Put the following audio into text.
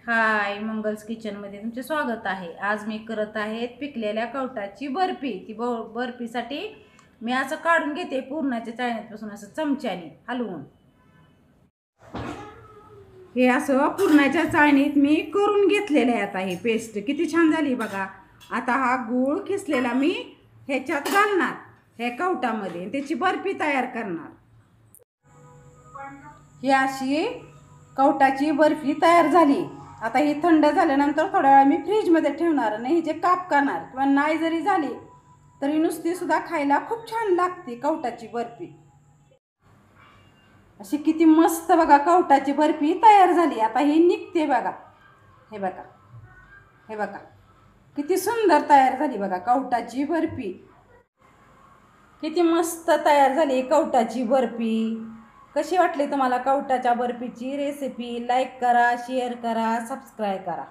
हाय, मंगल्स किचनमध्ये तुमचे स्वागत आहे। आज मी करत आहे पिकलेल्या कवटाची बर्फी। ती बर्फीसाठी मी असं काढून घेते पूर्णाच्या चाळणीपासून असं चमच्याने हलवून। हे असं पूर्णाच्या चाळणीत मी करून घेतलेलं आहे। आता ही पेस्ट किती छान झाली बघा। आता हा गूळ किसलेला मी ह्याच्यात घालणार, ह्या कवटामध्ये त्याची बर्फी तयार करणार। ही अशी कवटाची बर्फी तयार झाली। आता ही थंड झाल्यानंतर थोड्या वेळ मी फ्रीजमध्ये ठेवणार, नाही जे काप करणार किंवा नाही जरी झाली तरी नुसती सुद्धा खायला खूप छान लागते कवटाची बर्फी। अशी किती मस्त बघा कवटाची बर्फी तयार झाली। आता ही निघते बघा, हे बघा, हे बघा किती सुंदर तयार झाली बघा कवटाची बर्फी। किती मस्त तयार झाली कवटाची बर्फी। कशी वाटली तुम्हाला कवटाच्या बर्फीची रेसिपी? लाईक करा, शेअर करा, सबस्क्राईब करा।